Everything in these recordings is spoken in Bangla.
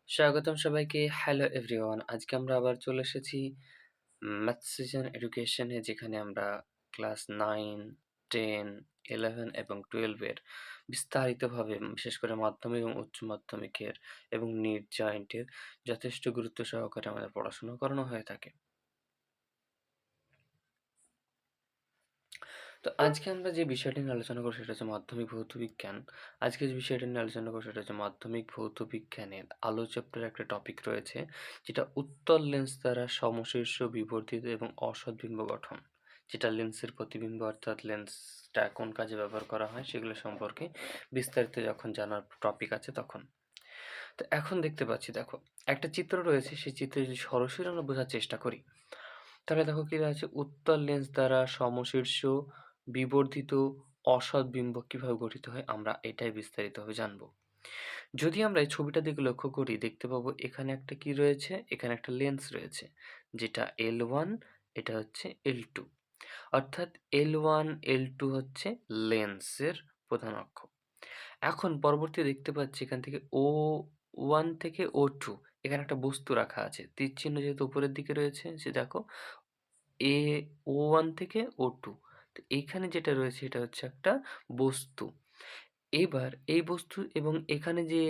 স্বাগতম সবাইকে। Hello everyone. আজকে আমরা আবার চলে এসেছি ম্যাথসিজম এডুকেশনে, যেখানে আমরা ক্লাস 9, 10, 11 এবং 12 এর বিস্তারিতভাবে বিশেষ করে মাধ্যমিক এবং উচ্চ মাধ্যমিকের এবং নিট জয়েন্টের যথেষ্ট গুরুত্ব সহকারে আমাদের পড়াশোনা করানো হয়ে থাকে। তো আজকে আমরা যে বিষয়টি নিয়ে আলোচনা করব সেটা হচ্ছে মাধ্যমিক ভৌত বিজ্ঞান। আজকে যে বিষয়টা নিয়ে আলোচনা করব সেটা হচ্ছে মাধ্যমিক ভৌত বিজ্ঞানের আলো চ্যাপ্টারে একটা টপিক রয়েছে, যেটা উত্তল লেন্স দ্বারা সমশীর্ষ বিবর্ধিত এবং অসৎ বিম্ব গঠন। যেটা লেন্সের প্রতিবিম্ব, অর্থাৎ লেন্সটা কোন কাজে ব্যবহার করা হয় সেগুলো সম্পর্কে বিস্তারিত যখন জানার টপিক আছে তখন। তো এখন দেখতে পাচ্ছি, দেখো একটা চিত্র রয়েছে, সেই চিত্রে যদি সরাসরি আমরা বোঝার চেষ্টা করি, তাহলে দেখো কি আছে, উত্তল লেন্স দ্বারা সমশীর্ষ বিবর্ধিত অসৎ বিম্ব কিভাবে গঠিত হয় আমরা এটাই বিস্তারিতভাবে জানবো। যদি আমরা এই ছবিটার দিকে লক্ষ্য করি, দেখতে পাবো এখানে একটা কি রয়েছে, এখানে একটা লেন্স রয়েছে, যেটা L1, এটা হচ্ছে L2। অর্থাৎ L1 L2 হচ্ছে লেন্সের প্রধান অক্ষ। এখন পরবর্তী দেখতে পাচ্ছি এখান থেকে O1 থেকে O2 এখানে একটা বস্তু রাখা আছে। তীর চিহ্ন যেহেতু উপরের দিকে রয়েছে, সে দেখো এ O1 থেকে O2। তো এইখানে যেটা রয়েছে এটা হচ্ছে একটা বস্তু। এবার এই বস্তু এবং এখানে যে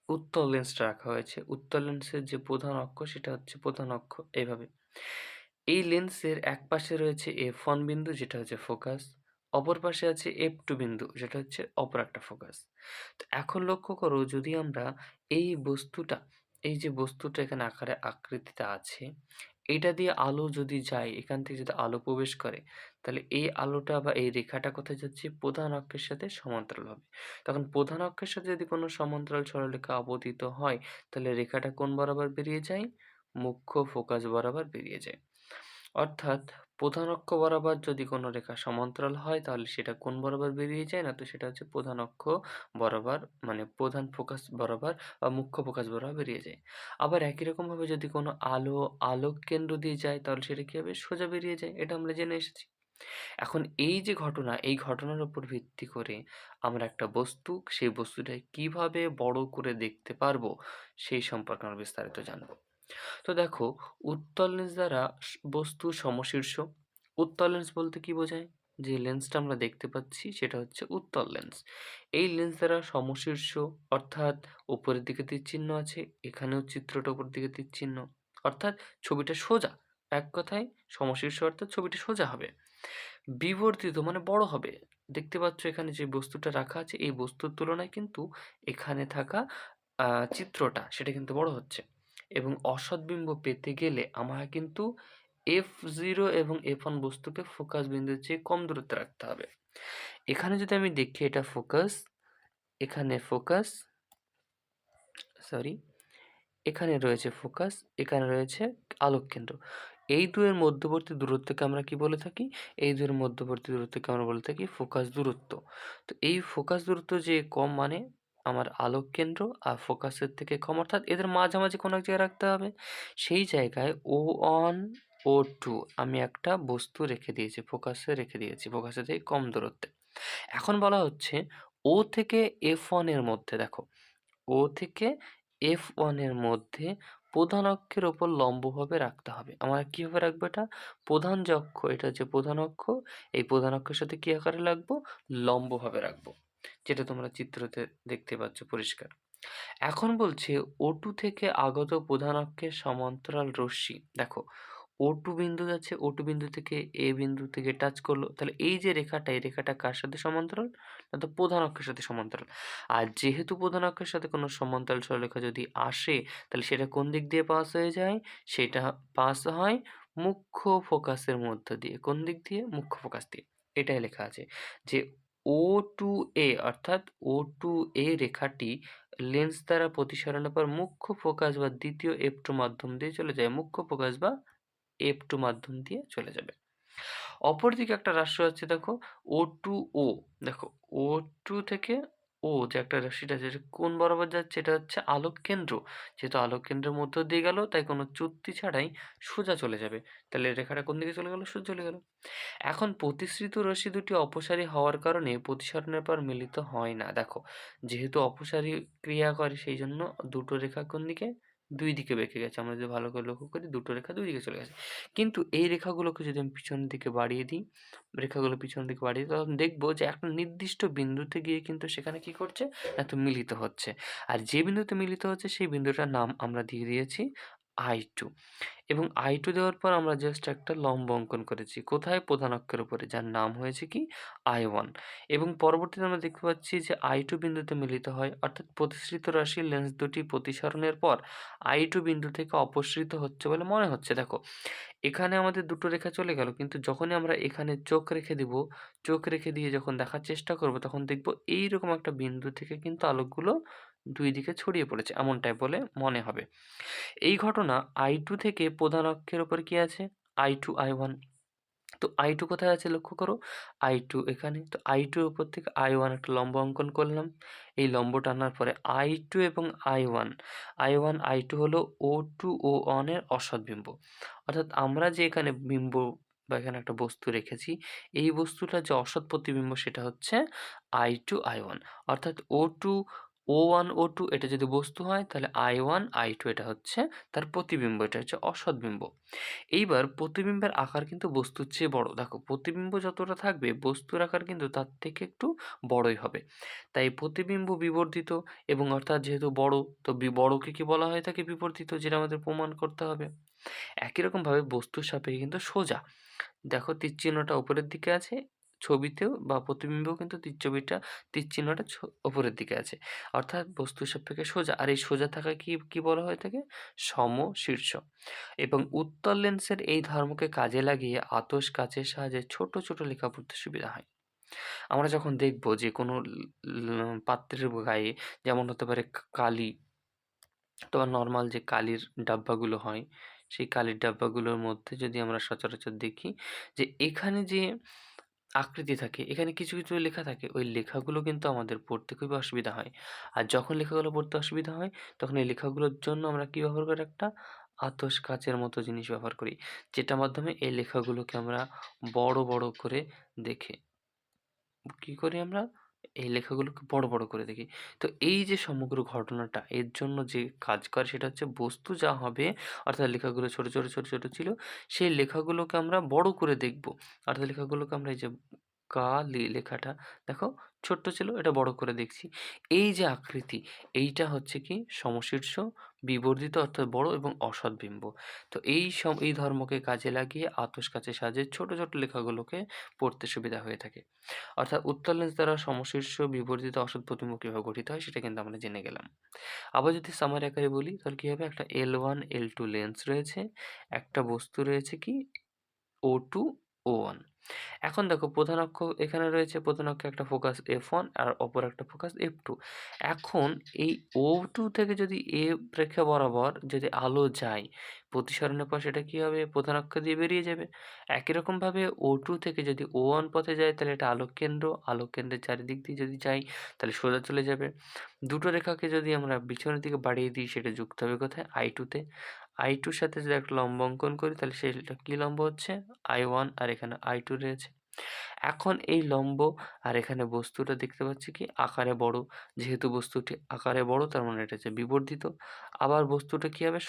উত্তল লেন্সটা রাখা হয়েছে, উত্তল লেন্সের যে প্রধান অক্ষ সেটা হচ্ছে প্রধান অক্ষ এইভাবে। এই লেন্সের এক পাশে রয়েছে F1 বিন্দু, যেটা হচ্ছে ফোকাস। অপর পাশে আছে F2 বিন্দু, যেটা হচ্ছে অপর একটা ফোকাস। তো এখন লক্ষ্য করো, যদি আমরা এই বস্তুটা, এই যে বস্তুটা এখানে আকারে আকৃতিতে আছে, এটা দিয়ে আলো যদি যায়, এখান থেকে যদি আলো প্রবেশ করে, তাহলে এই আলোটা বা এই রেখাটা কোথায় যাচ্ছে? প্রধান অক্ষের সাথে সমান্তরালভাবে। তখন প্রধান অক্ষের সাথে যদি কোনো সমান্তরাল সরলরেখা আপতিত হয়, তাহলে রেখাটা কোন বরাবর বেরিয়ে যায়? মুখ্য ফোকাস বরাবর বেরিয়ে যায়। অর্থাৎ প্রধান অক্ষ বরাবর যদি কোনো রেখা সমান্তরাল হয়, তাহলে সেটা কোন বরাবর বেরিয়ে যায়? না তো সেটা হচ্ছে প্রধান অক্ষ বরাবর, মানে প্রধান ফোকাস বরাবর বা মুখ্য ফোকাস বরাবর বেরিয়ে যায়। আবার একই রকমভাবে যদি কোনো আলোক কেন্দ্র দিয়ে যায়, তাহলে সেটা কি হবে? সোজা বেরিয়ে যায়। এটা আমরা জেনে এসেছি। এখন এই যে ঘটনা, এই ঘটনার উপর ভিত্তি করে আমরা একটা বস্তু, সেই বস্তুটাকে কিভাবে বড় করে দেখতে পারবো, সেই সম্পর্কে আমরা বিস্তারিত জানবো। তো দেখো, উত্তল লেন্স দ্বারা বস্তু সমশীর্ষ। উত্তল লেন্স বলতে কি বোঝায়? যে লেন্সটা আমরা দেখতে পাচ্ছি সেটা হচ্ছে উত্তল লেন্স। এই লেন্স দ্বারা সমশীর্ষ, অর্থাৎ উপরের দিকে তীর চিহ্ন আছে, এখানেও চিত্রটা উপরের দিকে তীর চিহ্ন, অর্থাৎ ছবিটা সোজা। এক কথায় সমশীর্ষ অর্থাৎ ছবিটা সোজা হবে। বিবর্ধিত মানে বড় হবে। দেখতে পাচ্ছ এখানে যে বস্তুটা রাখা আছে, এই বস্তুর তুলনায় কিন্তু এখানে থাকা চিত্রটা সেটা কিন্তু বড় হচ্ছে। এবং অসৎ বিম্ব পেতে গেলে আমরা কিন্তু F0 এবং F1 বস্তুকে ফোকাস বিন্দুর চেয়ে কম দূরত্বে রাখতে হবে। এখানে যদি আমি দেখি, এটা ফোকাস, এখানে ফোকাস, সরি, এখানে রয়েছে ফোকাস, এখানে রয়েছে আলোক কেন্দ্র। এই দুয়ের মধ্যবর্তী দূরত্বকে আমরা কি বলে থাকি? এই দুয়ের মধ্যবর্তী দূরত্বকে আমরা বলে থাকি ফোকাস দূরত্ব। তো এই ফোকাস দূরত্ব যে কম, মানে আমার আলোক কেন্দ্র আর ফোকাসের থেকে কম, অর্থাৎ এদের মাঝামাঝি কোনো এক জায়গায় রাখতে হবে। সেই জায়গায় O1, O2 আমি একটা বস্তু রেখে দিয়েছি, ফোকাসে রেখে দিয়েছি, ফোকাসের থেকে কম দূরত্বে। এখন বলা হচ্ছে O থেকে F1 এর মধ্যে, দেখো O থেকে F1 এর মধ্যে প্রধান অক্ষের ওপর লম্বভাবে রাখতে হবে। আমরা কিভাবে রাখবো এটা? প্রধান যে অক্ষ, এটা হচ্ছে প্রধান অক্ষ, এই প্রধান অক্ষের সাথে কি আকারে রাখবো? লম্বভাবে রাখবো। যেটা তোমরা চিত্রতে দেখতে পাচ্ছ পরিষ্কার। এখন বলছে O2 থেকে আগত প্রধান অক্ষের সমান্তরাল রশ্মি। দেখো O2 বিন্দু যাচ্ছে, O2 বিন্দু থেকে A বিন্দু থেকে টাচ করলো। তাহলে এই যে রেখাটা, এই রেখাটা কার সাথে সমান্তরাল? না তো প্রধান অক্ষের সাথে সমান্তরাল। আর যেহেতু প্রধান অক্ষের সাথে কোনো সমান্তরাল সরলরেখা যদি আসে, তাহলে সেটা কোন দিক দিয়ে পাস হয়ে যায়? সেটা পাস হয় মুখ্য ফোকাসের মধ্য দিয়ে। কোন দিক দিয়ে? মুখ্য ফোকাস দিয়ে। এটাই লেখা আছে যে O2A, অর্থাৎ O2A রেখাটি লেন্স দ্বারা প্রতিসরণের পর মুখ্য ফোকাস বা দ্বিতীয় F2 মাধ্যম দিয়ে চলে যায়। মুখ্য ফোকাস বা F2 মাধ্যম দিয়ে চলে যাবে। অপরদিকে একটা রাষ্ট্র আছে, দেখো O2O, দেখো O2 থেকে ও যে একটা রশ্মিটা আছে এটা কোণ বরাবর যাচ্ছে? এটা হচ্ছে আলোক কেন্দ্র। যেহেতু আলোক কেন্দ্রের মধ্য দিয়ে গেল তাই কোনো চ্যুতি ছাড়াই সোজা চলে যাবে। তাহলে রেখাটা কোন দিকে চলে গেল? সোজা চলে গেল। এখন প্রতিসৃত রশ্মি দুটি অপসারী হওয়ার কারণে প্রতিসরণের পর মিলিত হয় না। দেখো, যেহেতু অপসারী ক্রিয়া করে সেইজন্য দুটো রেখা কোন দিকে? ২ দিকে বেঁকে গেছে। আমরা যদি ভালো করে লক্ষ্য করি দুটো রেখা ২ দিকে চলে গেছে। কিন্তু এই রেখাগুলোকে যদি আমি পিছনের দিকে বাড়িয়ে দিই, রেখাগুলো পিছনের দিকে বাড়িয়ে দিই, তখন দেখব যে একটা নির্দিষ্ট বিন্দুতে গিয়ে কিন্তু সেখানে কি করছে? না তো মিলিত হচ্ছে। আর যে বিন্দুতে মিলিত হচ্ছে সেই বিন্দুটার নাম আমরা দিয়ে দিয়েছি I2। এবং I2 দেওয়ার পর আমরা জাস্ট একটা লম্ব অঙ্কন করেছি। কোথায়? প্রধান অক্ষের উপরে, যার নাম হয়েছে কি? I1। এবং পরবর্তীতে আমরা দেখতে পাচ্ছি যে I2 বিন্দুতে মিলিত হয়। অর্থাৎ প্রতিসৃত রাশির লেন্স দুটি প্রতিসরণের পর I2 বিন্দু থেকে অপসৃত হচ্ছে বলে মনে হচ্ছে। দেখো, এখানে আমাদের দুটো রেখা চলে গেল। কিন্তু যখনই আমরা এখানে চোখ রেখে দিব, চোখ রেখে দিয়ে যখন দেখার চেষ্টা করব তখন দেখব এইরকম একটা বিন্দু থেকে কিন্তু আলোকগুলো ২ দিকে ছড়িয়ে পড়েছে। এমনটাই বলে মনে হবে। এই ঘটনা I2 থেকে প্রধান অক্ষের উপর কি আছে? I2, I1। তো I2 কোথায় আছে লক্ষ্য করো। I2 এখানে। তো I2 এর উপর থেকে I1 একটা লম্ব অঙ্কন করলাম। এই লম্ব টানার পরে I2 এবং I1, I1, I2 হলো O2, O1 এর অসৎ বিম্ব। অর্থাৎ আমরা যে এখানে বিম্ব বা এখানে একটা বস্তু রেখেছি, এই বস্তুটার যে অসৎ প্রতিবিম্ব সেটা হচ্ছে I2, I1। অর্থাৎ O2, O1, O2 এটা যদি বস্তু হয় তাহলে I1, I2 এটা হচ্ছে তার প্রতিবিম্ব। এটা হচ্ছে অসৎ বিম্ব। এইবার প্রতিবিম্বের আকার কিন্তু বস্তুর চেয়ে বড়। দেখো, প্রতিবিম্ব যতটা থাকবে বস্তুর আকার কিন্তু তার থেকে একটু বড়ই হবে। তাই প্রতিবিম্ব বিবর্ধিত এবং অর্থাৎ যেহেতু বড়, তো বড়কে কি বলা হয়ে থাকে? বিবর্ধিত, যেটা আমাদের প্রমাণ করতে হবে। একই রকমভাবে বস্তুর সাপেক্ষে কিন্তু সোজা। দেখো, তীর চিহ্নটা উপরের দিকে আছে। ছবিতেও বা প্রতিবিম্বেও কিন্তু তীর চিহ্নটা উপরের দিকে আছে। অর্থাৎ বস্তুর সাপেক্ষে সোজা। আর এই সোজা থাকায় কি বলা হয়ে থাকে? সমশীর্ষ। এবং উত্তল লেন্সের এই ধর্মকে কাজে লাগিয়ে আতশ কাচের সাহায্যে ছোট, ছোট লেখা পড়তে সুবিধা হয়। আমরা যখন দেখব যে কোনো পাত্রের গায়ে, যেমন হতে পারে কালি, অথবা নরমাল যে কালির ডাব্বাগুলো হয়, সেই কালির ডাব্বাগুলোর মধ্যে যদি আমরা সচরাচর দেখি যে এখানে যে আকৃতি থাকে, এখানে কিছু, কিছু লেখা থাকে। ওই লেখাগুলো কিন্তু আমাদের পড়তে খুবই অসুবিধা হয়। আর যখন লেখাগুলো পড়তে অসুবিধা হয়, তখন এই লেখাগুলোর জন্য আমরা কি ব্যবহার করি? একটা আতশ কাচের মতো জিনিস ব্যবহার করি। যেটার মাধ্যমে এই লেখাগুলোকে আমরা বড়, বড় করে দেখে কি করি আমরা? এই লেখাগুলোকে বড়, বড় করে দেখি। তো এই যে সমগ্র ঘটনাটা, এর জন্য যে কাজ করে সেটা হচ্ছে বস্তু যা হবে, অর্থাৎ লেখাগুলো ছোট, ছোট, ছোট, ছোট ছিল, সেই লেখাগুলোকে আমরা বড় করে দেখব। অর্থাৎ লেখাগুলোকে আমরা এই যে লেখাটা দেখো ছোট্ট ছিল, এটা বড় করে দেখছি। এই যে আকৃতি, এইটা হচ্ছে কি? সমশীর্ষ বিবর্ধিত, অর্থাৎ বড় এবং অসৎ বিম্ব। তো এই ধর্মকে কাজে লাগিয়ে আতশ কাচের সাহায্যে ছোট, ছোট লেখাগুলোকে পড়তে সুবিধা হয়ে থাকে। অর্থাৎ উত্তল লেন্স দ্বারা সমশীর্ষ বিবর্ধিত অসৎ প্রতিবিম্ব কিভাবে গঠিত হয় সেটা কিন্তু আমরা জেনে গেলাম। আবার যদি সামারি আকারে বলি তাহলে কি হবে? একটা L1, L2 লেন্স রয়েছে। একটা বস্তু রয়েছে কি? O2, O1। এখন দেখো, প্রধান অক্ষ এখানে রয়েছে। প্রধান অক্ষে একটা ফোকাস F1 আর অপর একটা ফোকাস F2। এখন এই O2 থেকে যদি রেখা বরাবর যদি আলো যায়, প্রতিসরণের পর সেটা কি হবে? প্রধান অক্ষ দিয়ে বেরিয়ে যাবে। একই রকমভাবে O2 থেকে যদি O1 পথে যায় তাহলে এটা আলোক কেন্দ্র। আলোক কেন্দ্রের চারিদিক দিয়ে যদি যাই তাহলে সোজা চলে যাবে। দুটো রেখাকে যদি আমরা পিছনের দিকে বাড়িয়ে দিই সেটা যুক্ত হবে কোথায়? I2 তে। I2 র সাথে যদি একটা লম্ব অঙ্কন করি তাহলে সেটা কি লম্ব হচ্ছে? I1 আর এখানে I2 রয়েছে। এখন এই লম্ব আর এখানে বস্তুটা দেখতে পাচ্ছি কি? আকারে বড়। যেহেতু বস্তুটি আকারে বড় তার মানে এটা হচ্ছে বিবর্ধিত। আবার বস্তুটা কি হবে?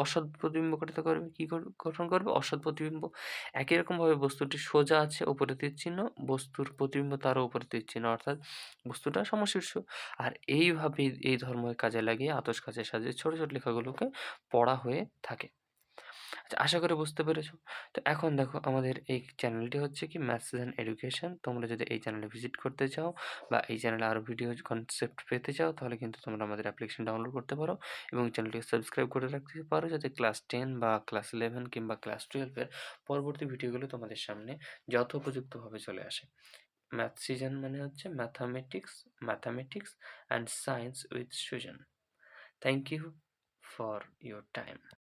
অসৎ প্রতিবিম্ব গঠিত করবে। গঠন করবে? অসৎ প্রতিবিম্ব। একই রকমভাবে বস্তুটি সোজা আছে, উপরে তীর চিহ্ন, বস্তুর প্রতিবিম্ব তারও উপরে তীর চিহ্ন, অর্থাৎ বস্তুটা সমশীর্ষ। আর এইভাবেই এই ধর্মকে কাজে লাগিয়ে আতশ কাচের সাহায্যে ছোট, ছোট লেখাগুলোকে পড়া হয়ে থাকে। আচ্ছা, আশা করি বুঝতে পেরেছো। তো এখন দেখো, আমাদের এই চ্যানেলটি হচ্ছে কি ম্যাথস অ্যান্ড এডুকেশন। তোমরা যদি এই চ্যানেলে ভিজিট করতে চাও বা এই চ্যানেলে আরো ভিডিও কনসেপ্ট পেতে চাও তাহলে কিন্তু তোমরা আমাদের অ্যাপ্লিকেশন ডাউনলোড করতে পারো এবং চ্যানেলটিকে সাবস্ক্রাইব করে রাখতে পারো, যাতে ক্লাস 10 বা ক্লাস 11 কিংবা ক্লাস 12 এর পরবর্তী ভিডিওগুলো তোমাদের সামনে যথোপযুক্তভাবে চলে আসে। ম্যাথ সিজন মানে হচ্ছে mathematics and science with Sujan. Thank you for your time.